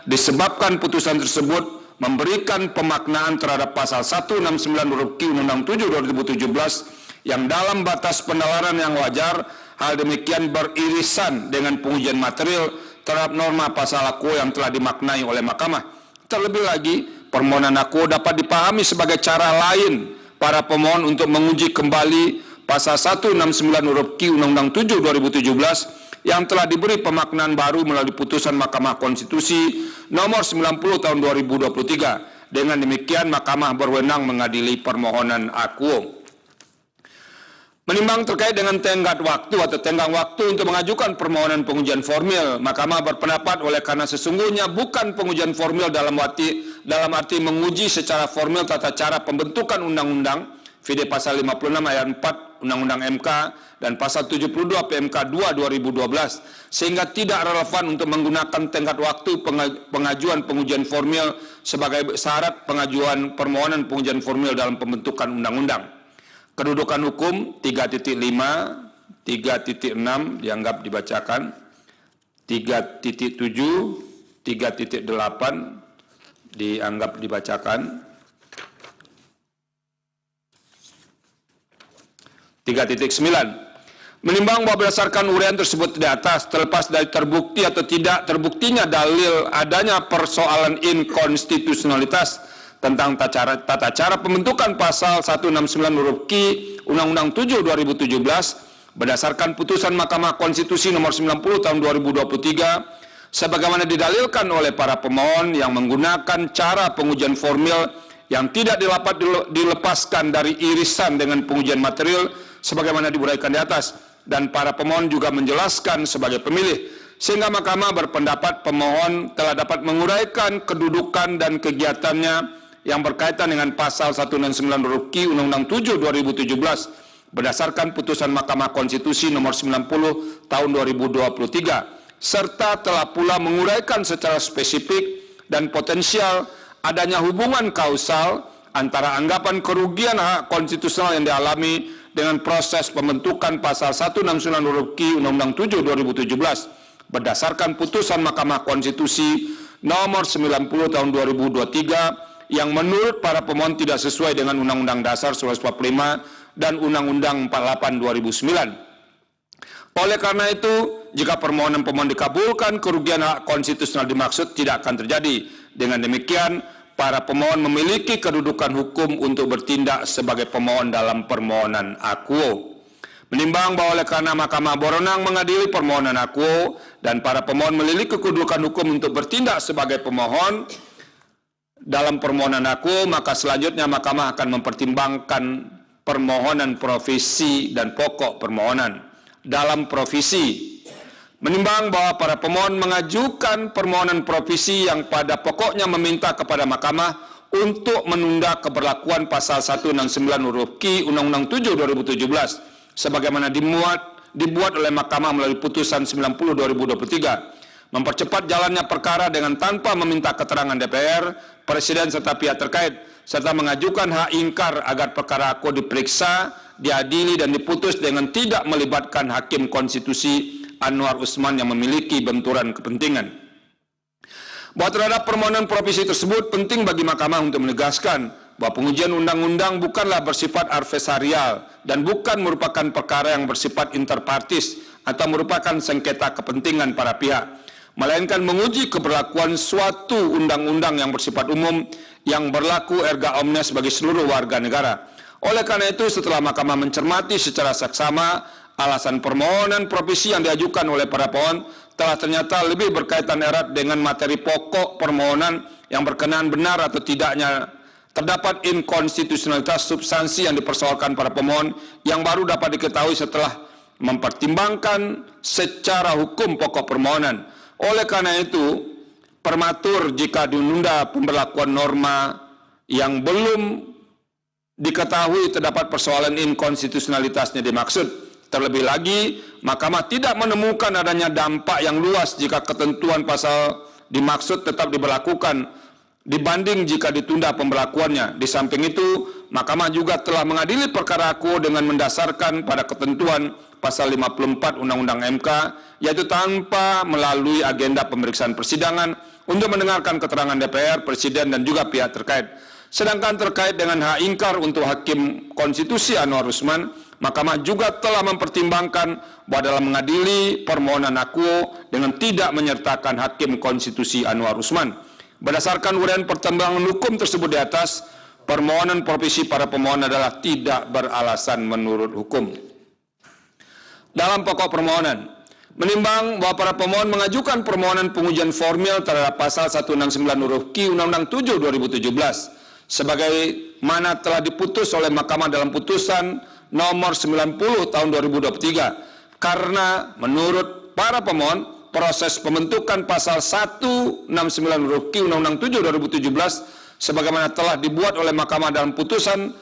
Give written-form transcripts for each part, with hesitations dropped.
disebabkan putusan tersebut memberikan pemaknaan terhadap pasal 169 huruf Q Undang-Undang 7 2017 yang dalam batas penalaran yang wajar. Hal demikian beririsan dengan pengujian material terhadap norma pasal akuo yang telah dimaknai oleh mahkamah. Terlebih lagi, permohonan akuo dapat dipahami sebagai cara lain para pemohon untuk menguji kembali pasal 169 huruf Q Undang-Undang 7 2017 yang telah diberi pemaknaan baru melalui putusan Mahkamah Konstitusi nomor 90 tahun 2023. Dengan demikian, Mahkamah berwenang mengadili permohonan akuo. Menimbang terkait dengan tenggat waktu atau tenggang waktu untuk mengajukan permohonan pengujian formil, Mahkamah berpendapat oleh karena sesungguhnya bukan pengujian formil dalam arti menguji secara formil tata cara pembentukan undang-undang, VD pasal 56 ayat 4 Undang-Undang MK dan pasal 72 PMK 2 2012, sehingga tidak relevan untuk menggunakan tenggat waktu pengajuan pengujian formil sebagai syarat pengajuan permohonan pengujian formil dalam pembentukan undang-undang. Kedudukan hukum 3.5, 3.6 dianggap dibacakan, 3.7, 3.8 dianggap dibacakan, 3.9. Menimbang bahwa berdasarkan uraian tersebut di atas, terlepas dari terbukti atau tidak terbuktinya dalil adanya persoalan inkonstitusionalitas tentang tata cara pembentukan pasal 169 huruf Q Undang-Undang 7 2017 berdasarkan putusan Mahkamah Konstitusi nomor 90 tahun 2023 sebagaimana didalilkan oleh para pemohon yang menggunakan cara pengujian formil yang tidak dapat dilepaskan dari irisan dengan pengujian material sebagaimana diuraikan di atas, dan para pemohon juga menjelaskan sebagai pemilih, sehingga Mahkamah berpendapat pemohon telah dapat menguraikan kedudukan dan kegiatannya yang berkaitan dengan pasal 169 huruf Q Undang-Undang 7 2017 berdasarkan putusan Mahkamah Konstitusi nomor 90 tahun 2023, serta telah pula menguraikan secara spesifik dan potensial adanya hubungan kausal antara anggapan kerugian hak konstitusional yang dialami dengan proses pembentukan pasal 169 huruf Q Undang-Undang 7 2017 berdasarkan putusan Mahkamah Konstitusi nomor 90 tahun 2023 yang menurut para pemohon tidak sesuai dengan Undang-Undang Dasar 1945 dan Undang-Undang 48 2009. Oleh karena itu, jika permohonan pemohon dikabulkan, kerugian hak konstitusional dimaksud tidak akan terjadi. Dengan demikian, para pemohon memiliki kedudukan hukum untuk bertindak sebagai pemohon dalam permohonan akuo. Menimbang bahwa oleh karena Mahkamah berwenang mengadili permohonan akuo dan para pemohon memiliki kedudukan hukum untuk bertindak sebagai pemohon dalam permohonan akuo, maka selanjutnya Mahkamah akan mempertimbangkan permohonan provisi dan pokok permohonan. Dalam provisi, menimbang bahwa para pemohon mengajukan permohonan provisi yang pada pokoknya meminta kepada Mahkamah untuk menunda keberlakuan pasal 169 huruf Q Undang-Undang 7 2017 sebagaimana dibuat oleh Mahkamah melalui putusan 90 2023, mempercepat jalannya perkara dengan tanpa meminta keterangan DPR, Presiden serta pihak terkait, serta mengajukan hak ingkar agar perkara akuo diperiksa, diadili dan diputus dengan tidak melibatkan Hakim Konstitusi Anwar Usman yang memiliki benturan kepentingan. Bahwa terhadap permohonan provisi tersebut penting bagi Mahkamah untuk menegaskan bahwa pengujian undang-undang bukanlah bersifat adversarial dan bukan merupakan perkara yang bersifat interpartis atau merupakan sengketa kepentingan para pihak, melainkan menguji keberlakuan suatu undang-undang yang bersifat umum yang berlaku erga omnes bagi seluruh warga negara. Oleh karena itu, setelah Mahkamah mencermati secara saksama alasan permohonan provisi yang diajukan oleh para pemohon telah ternyata lebih berkaitan erat dengan materi pokok permohonan yang berkenaan benar atau tidaknya terdapat inkonstitusionalitas substansi yang dipersoalkan para pemohon yang baru dapat diketahui setelah mempertimbangkan secara hukum pokok permohonan. Oleh karena itu, prematur jika menunda pemberlakuan norma yang belum diketahui terdapat persoalan inkonstitusionalitasnya dimaksud. Terlebih lagi, Mahkamah tidak menemukan adanya dampak yang luas jika ketentuan pasal dimaksud tetap diberlakukan dibanding jika ditunda pemberlakuannya. Di samping itu, Mahkamah juga telah mengadili perkara akuo dengan mendasarkan pada ketentuan pasal 54 Undang-Undang MK, yaitu tanpa melalui agenda pemeriksaan persidangan untuk mendengarkan keterangan DPR, Presiden, dan juga pihak terkait. Sedangkan terkait dengan hak ingkar untuk Hakim Konstitusi Anwar Usman, Mahkamah juga telah mempertimbangkan bahwa dalam mengadili permohonan akuo dengan tidak menyertakan Hakim Konstitusi Anwar Usman. Berdasarkan uraian pertimbangan hukum tersebut di atas, permohonan profesi para pemohon adalah tidak beralasan menurut hukum. Dalam pokok permohonan, menimbang bahwa para pemohon mengajukan permohonan pengujian formil terhadap pasal 169 huruf Q Undang-Undang 7 2017 sebagaimana telah diputus oleh Mahkamah dalam putusan nomor 90 tahun 2023, karena menurut para pemohon proses pembentukan pasal 169 huruf Q Undang-Undang 7 2017 sebagaimana telah dibuat oleh Mahkamah dalam putusan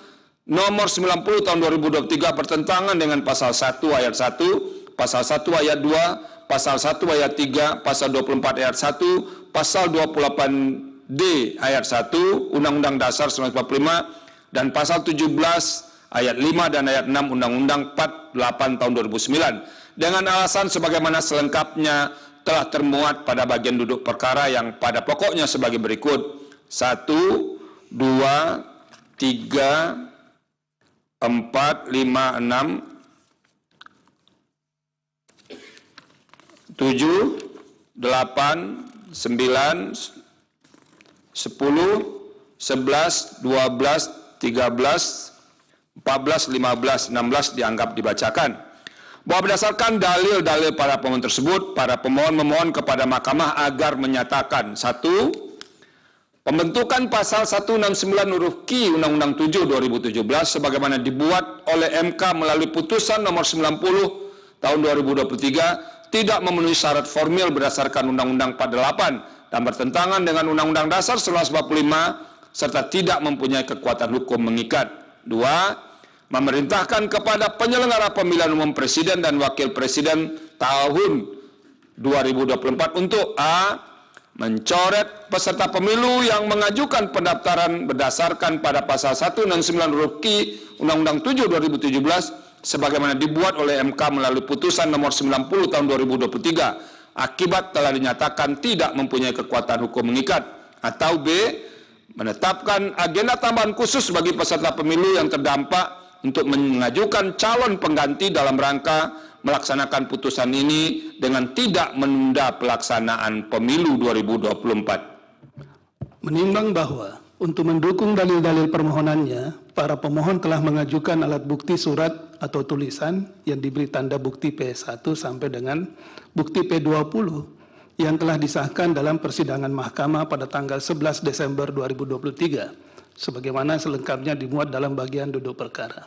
nomor 90 tahun 2023 bertentangan dengan pasal 1 ayat 1, pasal 1 ayat 2, pasal 1 ayat 3, pasal 24 ayat 1, pasal 28D ayat 1 Undang-Undang Dasar 1945 dan pasal 17 ayat 5 dan ayat 6 Undang-Undang 48 tahun 2009 dengan alasan sebagaimana selengkapnya telah termuat pada bagian duduk perkara yang pada pokoknya sebagai berikut. 1, 2, 3, 4, 5, 6, 7, 8, 9, 10, 11, 12, 13, 14, 15, 16, dianggap dibacakan. Bahwa berdasarkan dalil-dalil para pemohon tersebut, para pemohon memohon kepada Mahkamah agar menyatakan: 1. Pembentukan pasal 169 huruf Q Undang-Undang 7 2017 sebagaimana dibuat oleh MK melalui putusan nomor 90 tahun 2023 tidak memenuhi syarat formil berdasarkan Undang-Undang 48 dan bertentangan dengan Undang-Undang Dasar 1945 serta tidak mempunyai kekuatan hukum mengikat. 2. Memerintahkan kepada penyelenggara pemilihan umum presiden dan wakil presiden tahun 2024 untuk A. Mencoret peserta pemilu yang mengajukan pendaftaran berdasarkan pada pasal 169 huruf Q Undang-Undang 7 2017 sebagaimana dibuat oleh MK melalui putusan nomor 90 tahun 2023 akibat telah dinyatakan tidak mempunyai kekuatan hukum mengikat. Atau B. Menetapkan agenda tambahan khusus bagi peserta pemilu yang terdampak untuk mengajukan calon pengganti dalam rangka melaksanakan putusan ini dengan tidak menunda pelaksanaan pemilu 2024. Menimbang bahwa untuk mendukung dalil-dalil permohonannya, para pemohon telah mengajukan alat bukti surat atau tulisan yang diberi tanda bukti P1 sampai dengan bukti P20 yang telah disahkan dalam persidangan Mahkamah pada tanggal 11 Desember 2023, sebagaimana selengkapnya dimuat dalam bagian duduk perkara.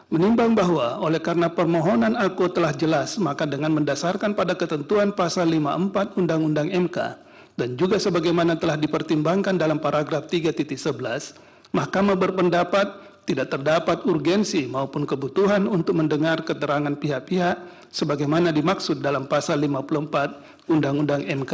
Menimbang bahwa oleh karena permohonan akuo telah jelas, maka dengan mendasarkan pada ketentuan pasal 54 Undang-Undang MK dan juga sebagaimana telah dipertimbangkan dalam paragraf 3.11, Mahkamah berpendapat tidak terdapat urgensi maupun kebutuhan untuk mendengar keterangan pihak-pihak sebagaimana dimaksud dalam pasal 54 Undang-Undang MK.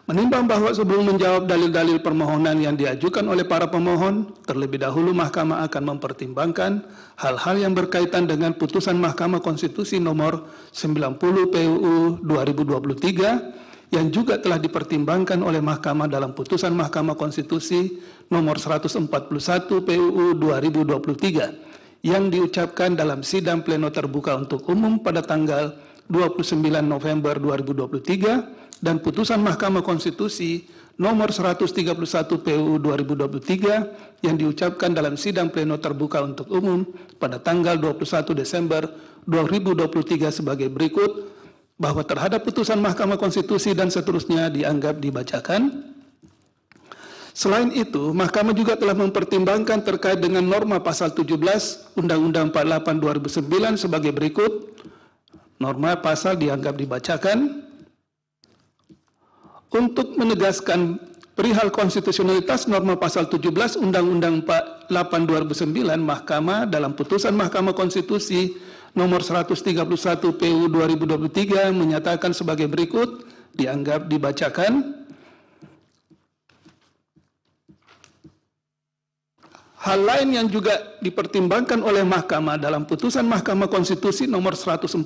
Menimbang bahwa sebelum menjawab dalil-dalil permohonan yang diajukan oleh para pemohon, terlebih dahulu Mahkamah akan mempertimbangkan hal-hal yang berkaitan dengan putusan Mahkamah Konstitusi nomor 90 PUU 2023 yang juga telah dipertimbangkan oleh Mahkamah dalam putusan Mahkamah Konstitusi nomor 141 PUU 2023 yang diucapkan dalam sidang pleno terbuka untuk umum pada tanggal 29 November 2023 dan putusan Mahkamah Konstitusi nomor 131 PUU 2023 yang diucapkan dalam sidang pleno terbuka untuk umum pada tanggal 21 Desember 2023 sebagai berikut, bahwa terhadap putusan Mahkamah Konstitusi dan seterusnya dianggap dibacakan. Selain itu, Mahkamah juga telah mempertimbangkan terkait dengan norma pasal 17 Undang-Undang 48 2009 sebagai berikut. Norma pasal dianggap dibacakan. Untuk menegaskan perihal konstitusionalitas norma pasal 17 Undang-Undang 48 2009, Mahkamah dalam putusan Mahkamah Konstitusi nomor 131 PUU 2023 menyatakan sebagai berikut, dianggap dibacakan. Hal lain yang juga dipertimbangkan oleh Mahkamah dalam putusan Mahkamah Konstitusi nomor 141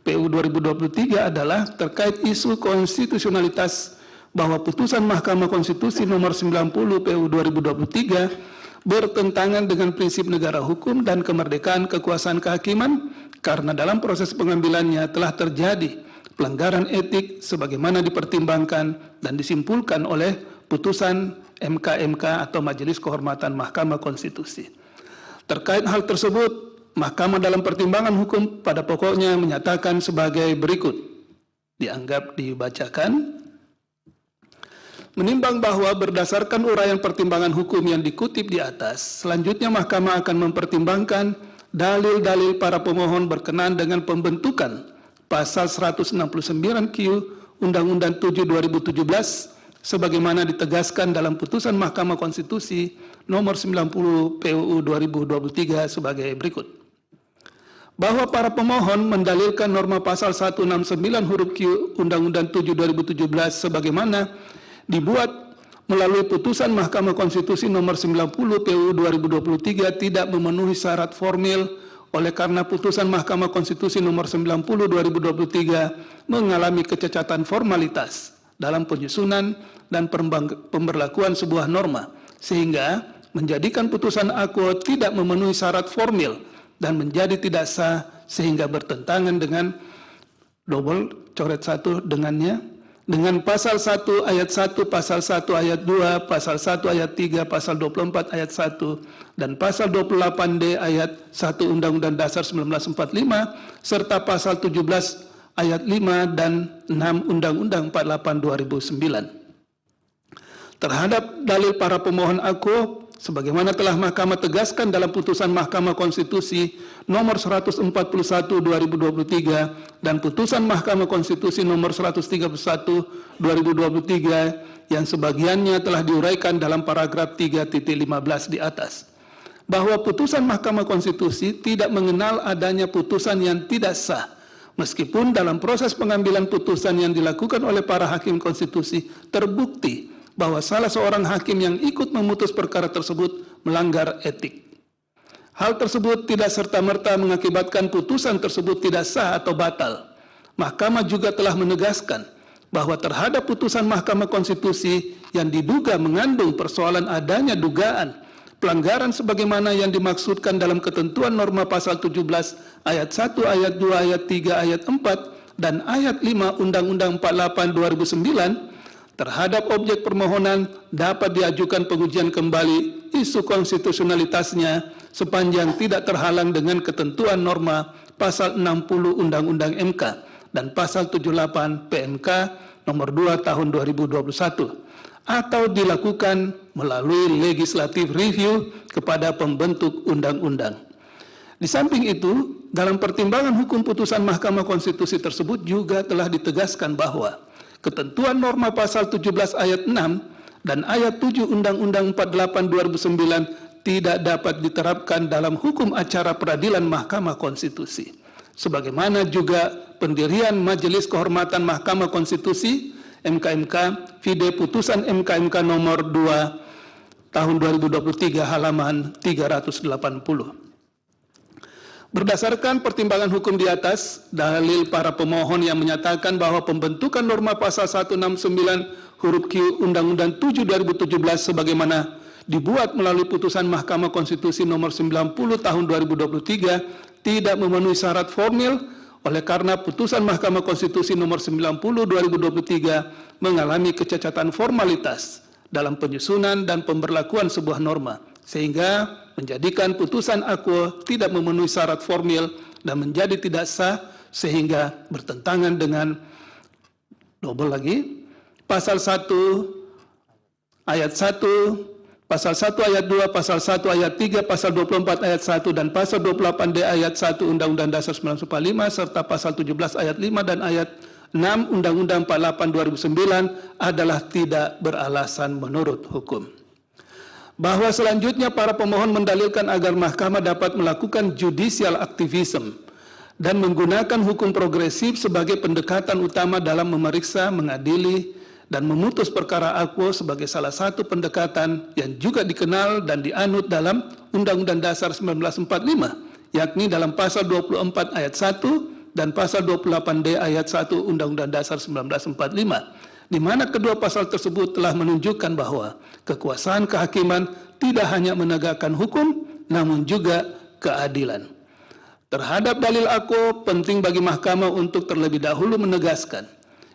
PU 2023 adalah terkait isu konstitusionalitas bahwa putusan Mahkamah Konstitusi nomor 90 PU 2023 bertentangan dengan prinsip negara hukum dan kemerdekaan kekuasaan kehakiman karena dalam proses pengambilannya telah terjadi pelanggaran etik sebagaimana dipertimbangkan dan disimpulkan oleh putusan MK atau Majelis Kehormatan Mahkamah Konstitusi. Terkait hal tersebut, Mahkamah dalam pertimbangan hukum pada pokoknya menyatakan sebagai berikut. Dianggap dibacakan. Menimbang bahwa berdasarkan uraian pertimbangan hukum yang dikutip di atas, selanjutnya Mahkamah akan mempertimbangkan dalil-dalil para pemohon berkenaan dengan pembentukan Pasal 169Q Undang-Undang 7 2017 sebagaimana ditegaskan dalam putusan Mahkamah Konstitusi nomor 90 PUU 2023 sebagai berikut. Bahwa para pemohon mendalilkan norma pasal 169 huruf Q Undang-Undang 7 2017 sebagaimana dibuat melalui putusan Mahkamah Konstitusi nomor 90 PUU 2023 tidak memenuhi syarat formil oleh karena putusan Mahkamah Konstitusi nomor 90 2023 mengalami kecacatan formalitas dalam penyusunan dan pemberlakuan sebuah norma, sehingga menjadikan putusan akuo tidak memenuhi syarat formil dan menjadi tidak sah sehingga bertentangan dengan dengan pasal 1 ayat 1, pasal 1 ayat 2, pasal 1 ayat 3, pasal 24 ayat 1, dan pasal 28D ayat 1 Undang-Undang Dasar 1945, serta pasal 17 ayat 5 dan 6 Undang-Undang 48 2009. Terhadap dalil para pemohon akuo, sebagaimana telah Mahkamah tegaskan dalam putusan Mahkamah Konstitusi nomor 141 2023 dan putusan Mahkamah Konstitusi nomor 131 2023 yang sebagiannya telah diuraikan dalam paragraf 3.15 di atas, bahwa putusan Mahkamah Konstitusi tidak mengenal adanya putusan yang tidak sah, meskipun dalam proses pengambilan putusan yang dilakukan oleh para hakim konstitusi terbukti bahwa salah seorang hakim yang ikut memutus perkara tersebut melanggar etik. Hal tersebut tidak serta-merta mengakibatkan putusan tersebut tidak sah atau batal. Mahkamah juga telah menegaskan bahwa terhadap putusan Mahkamah Konstitusi yang diduga mengandung persoalan adanya dugaan pelanggaran sebagaimana yang dimaksudkan dalam ketentuan norma pasal 17 ayat 1, ayat 2, ayat 3, ayat 4, dan ayat 5 Undang-Undang 48 2009, terhadap objek permohonan dapat diajukan pengujian kembali isu konstitusionalitasnya sepanjang tidak terhalang dengan ketentuan norma pasal 60 Undang-Undang MK dan pasal 78 PMK nomor 2 tahun 2021 atau dilakukan melalui legislative review kepada pembentuk undang-undang. Di samping itu, dalam pertimbangan hukum putusan Mahkamah Konstitusi tersebut juga telah ditegaskan bahwa ketentuan norma pasal 17 ayat 6 dan ayat 7 Undang-Undang 48 2009 tidak dapat diterapkan dalam hukum acara peradilan Mahkamah Konstitusi. Sebagaimana juga pendirian Majelis Kehormatan Mahkamah Konstitusi MKMK vide putusan MKMK nomor 2 tahun 2023 halaman 380. Berdasarkan pertimbangan hukum di atas, dalil para pemohon yang menyatakan bahwa pembentukan norma pasal 169 huruf Q Undang-Undang 7 2017 sebagaimana dibuat melalui putusan Mahkamah Konstitusi nomor 90 tahun 2023 tidak memenuhi syarat formil oleh karena putusan Mahkamah Konstitusi nomor 90 2023 mengalami kecacatan formalitas dalam penyusunan dan pemberlakuan sebuah norma, sehingga menjadikan putusan akuo tidak memenuhi syarat formil dan menjadi tidak sah sehingga bertentangan dengan pasal 1 ayat 1, pasal 1 ayat 2, pasal 1 ayat 3, pasal 24 ayat 1 dan pasal 28D ayat 1 Undang-Undang Dasar 1945 serta pasal 17 ayat 5 dan ayat 6 Undang-Undang 48 2009 adalah tidak beralasan menurut hukum. Bahwa selanjutnya para pemohon mendalilkan agar mahkamah dapat melakukan judicial activism dan menggunakan hukum progresif sebagai pendekatan utama dalam memeriksa, mengadili, dan memutus perkara Aku sebagai salah satu pendekatan yang juga dikenal dan dianut dalam Undang-Undang Dasar 1945, yakni dalam pasal 24 ayat 1 dan pasal 28D ayat 1 Undang-Undang Dasar 1945, di mana kedua pasal tersebut telah menunjukkan bahwa kekuasaan kehakiman tidak hanya menegakkan hukum, namun juga keadilan. Terhadap dalil Aku, penting bagi mahkamah untuk terlebih dahulu menegaskan,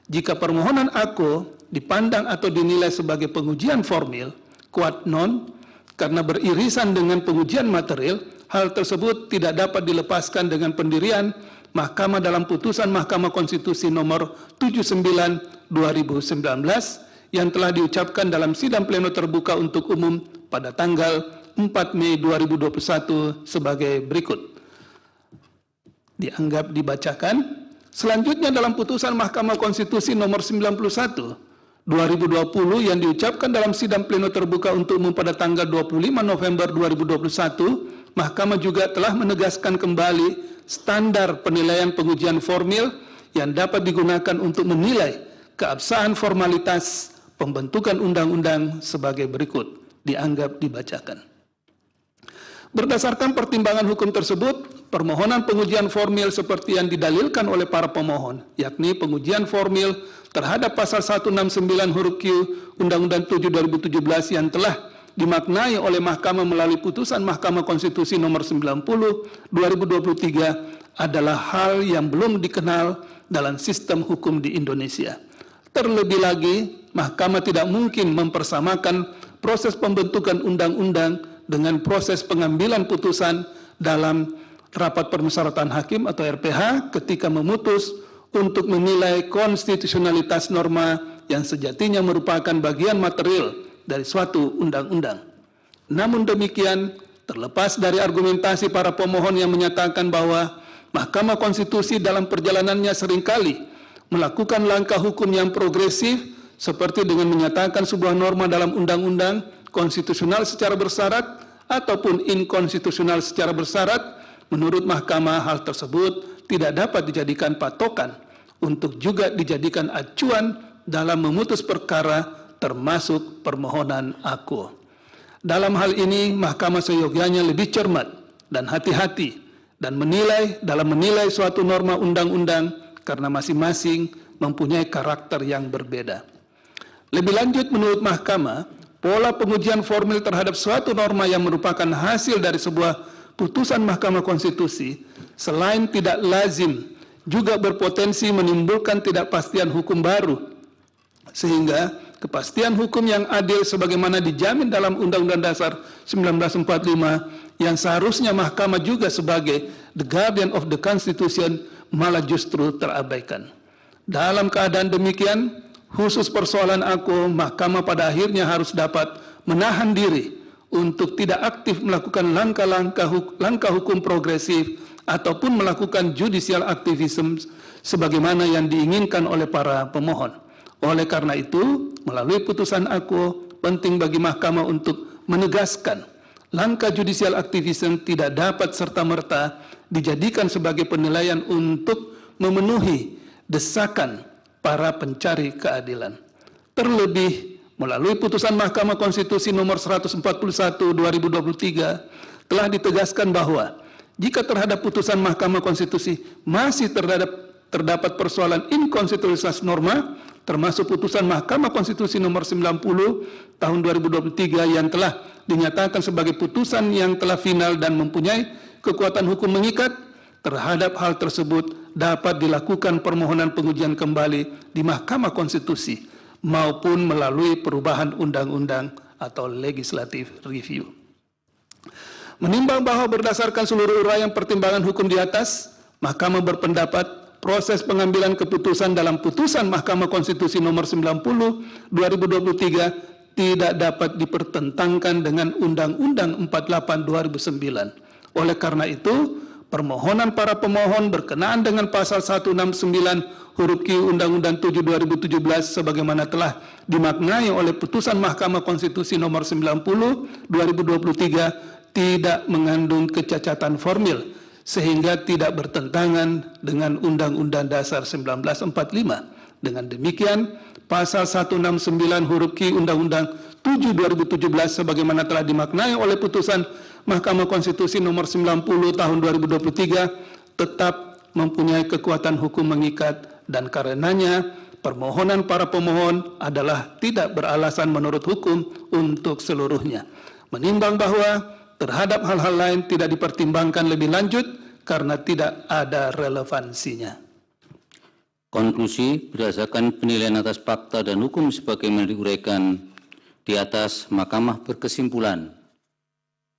jika permohonan Aku dipandang atau dinilai sebagai pengujian formil, quod non, karena beririsan dengan pengujian material, hal tersebut tidak dapat dilepaskan dengan pendirian Mahkamah dalam putusan Mahkamah Konstitusi nomor 79/2019 yang telah diucapkan dalam sidang pleno terbuka untuk umum pada tanggal 4 Mei 2021 sebagai berikut. Dianggap dibacakan. Selanjutnya dalam putusan Mahkamah Konstitusi nomor 91/2020 yang diucapkan dalam sidang pleno terbuka untuk umum pada tanggal 25 November 2021, Mahkamah juga telah menegaskan kembali standar penilaian pengujian formil yang dapat digunakan untuk menilai keabsahan formalitas pembentukan undang-undang sebagai berikut. Dianggap dibacakan. Berdasarkan pertimbangan hukum tersebut, permohonan pengujian formil seperti yang didalilkan oleh para pemohon, yakni pengujian formil terhadap pasal 169 huruf Q Undang-Undang 7 2017 yang telah dimaknai oleh Mahkamah melalui putusan Mahkamah Konstitusi nomor 90/2023 adalah hal yang belum dikenal dalam sistem hukum di Indonesia. Terlebih lagi, Mahkamah tidak mungkin mempersamakan proses pembentukan undang-undang dengan proses pengambilan putusan dalam rapat permusyawaratan hakim atau RPH ketika memutus untuk menilai konstitusionalitas norma yang sejatinya merupakan bagian material dari suatu undang-undang. Namun demikian, terlepas dari argumentasi para pemohon yang menyatakan bahwa Mahkamah Konstitusi dalam perjalanannya seringkali melakukan langkah hukum yang progresif seperti dengan menyatakan sebuah norma dalam undang-undang konstitusional secara bersyarat ataupun inkonstitusional secara bersyarat, menurut Mahkamah hal tersebut tidak dapat dijadikan patokan untuk juga dijadikan acuan dalam memutus perkara termasuk permohonan Aku. Dalam hal ini, Mahkamah seyogyanya lebih cermat dan hati-hati dan dalam menilai suatu norma undang-undang karena masing-masing mempunyai karakter yang berbeda. Lebih lanjut, menurut Mahkamah, pola pengujian formil terhadap suatu norma yang merupakan hasil dari sebuah putusan Mahkamah Konstitusi selain tidak lazim juga berpotensi menimbulkan ketidakpastian hukum baru, sehingga kepastian hukum yang adil sebagaimana dijamin dalam Undang-Undang Dasar 1945 yang seharusnya Mahkamah juga sebagai the guardian of the Constitution malah justru terabaikan. Dalam keadaan demikian, khusus persoalan Aku, Mahkamah pada akhirnya harus dapat menahan diri untuk tidak aktif melakukan langkah hukum progresif ataupun melakukan judicial activism sebagaimana yang diinginkan oleh para pemohon. Oleh karena itu, melalui putusan Aku, penting bagi Mahkamah untuk menegaskan langkah judicial activism tidak dapat serta-merta dijadikan sebagai penilaian untuk memenuhi desakan para pencari keadilan. Terlebih, melalui putusan Mahkamah Konstitusi nomor 141/2023 telah ditegaskan bahwa jika terhadap putusan Mahkamah Konstitusi masih terdapat persoalan inkonstitusionalitas norma, termasuk putusan Mahkamah Konstitusi nomor 90 tahun 2023 yang telah dinyatakan sebagai putusan yang telah final dan mempunyai kekuatan hukum mengikat, terhadap hal tersebut dapat dilakukan permohonan pengujian kembali di Mahkamah Konstitusi maupun melalui perubahan undang-undang atau legislative review. Menimbang bahwa berdasarkan seluruh uraian pertimbangan hukum di atas, Mahkamah berpendapat proses pengambilan keputusan dalam putusan Mahkamah Konstitusi nomor 90/2023 tidak dapat dipertentangkan dengan Undang-Undang 48 2009. Oleh karena itu, permohonan para pemohon berkenaan dengan pasal 169 huruf Q Undang-Undang 7 2017 sebagaimana telah dimaknai oleh putusan Mahkamah Konstitusi nomor 90/2023 tidak mengandung kecacatan formil sehingga tidak bertentangan dengan Undang-Undang Dasar 1945. Dengan demikian, pasal 169 huruf Q Undang-Undang 7 2017 sebagaimana telah dimaknai oleh putusan Mahkamah Konstitusi nomor 90 tahun 2023 tetap mempunyai kekuatan hukum mengikat dan karenanya permohonan para pemohon adalah tidak beralasan menurut hukum untuk seluruhnya. Menimbang bahwa terhadap hal-hal lain tidak dipertimbangkan lebih lanjut karena tidak ada relevansinya. Konklusi, berdasarkan penilaian atas fakta dan hukum sebagaimana diuraikan di atas, Mahkamah berkesimpulan.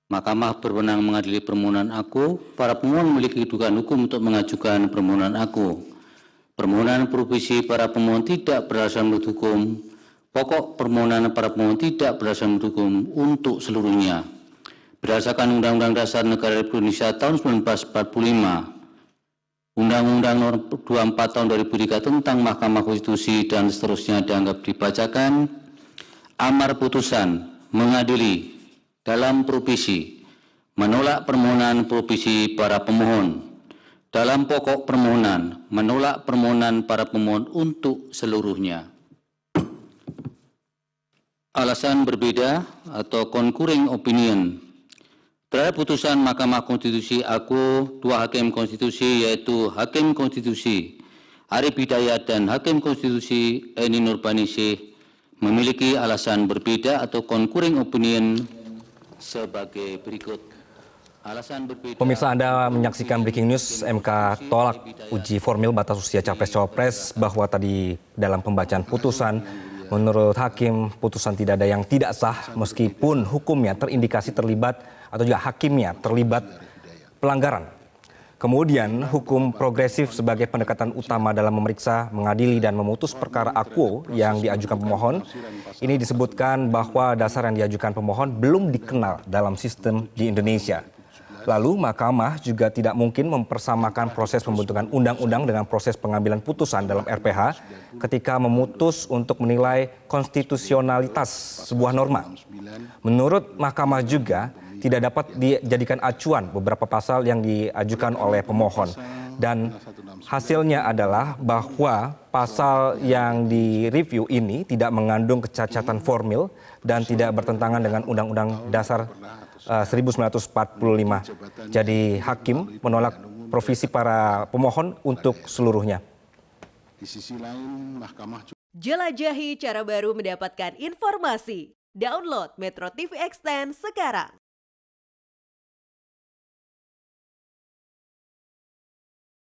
Mahkamah berwenang mengadili permohonan aku. Para pemohon memiliki kedudukan hukum untuk mengajukan permohonan aku. Permohonan provisi para pemohon tidak berdasarkan menurut hukum. Pokok permohonan para pemohon tidak berdasarkan menurut hukum untuk seluruhnya. Berdasarkan Undang-Undang Dasar Negara Republik Indonesia tahun 1945, Undang-Undang Nomor 24 Tahun 2003 tentang Mahkamah Konstitusi dan seterusnya dianggap dibacakan. Amar putusan mengadili dalam provisi menolak permohonan provisi para pemohon. Dalam pokok permohonan menolak permohonan para pemohon untuk seluruhnya. Alasan berbeda atau concurring opinion terhadap putusan Mahkamah Konstitusi aku, dua hakim konstitusi yaitu Hakim Konstitusi Arif Hidayat dan Hakim Konstitusi Eni Nurbaningsih memiliki alasan berbeda atau concurring opinion sebagai berikut. Alasan berbeda. Pemirsa, Anda menyaksikan Breaking News. MK tolak uji formil batas usia Capres-Cawapres bahwa tadi dalam pembacaan putusan menurut hakim putusan tidak ada yang tidak sah meskipun hukumnya terindikasi terlibat atau juga hakimnya terlibat pelanggaran. Kemudian hukum progresif sebagai pendekatan utama dalam memeriksa, mengadili dan memutus perkara akuo yang diajukan pemohon. Ini disebutkan bahwa dasar yang diajukan pemohon belum dikenal dalam sistem di Indonesia. Lalu Mahkamah juga tidak mungkin mempersamakan proses pembentukan undang-undang dengan proses pengambilan putusan dalam RPH ketika memutus untuk menilai konstitusionalitas sebuah norma. Menurut Mahkamah juga tidak dapat dijadikan acuan beberapa pasal yang diajukan oleh pemohon. Dan hasilnya adalah bahwa pasal yang direview ini tidak mengandung kecacatan formil dan tidak bertentangan dengan Undang-Undang Dasar 1945. Jadi hakim menolak provisi para pemohon untuk seluruhnya. Di sisi lain, Mahkamah jelajahi cara baru mendapatkan informasi. Download Metro TV Extend sekarang.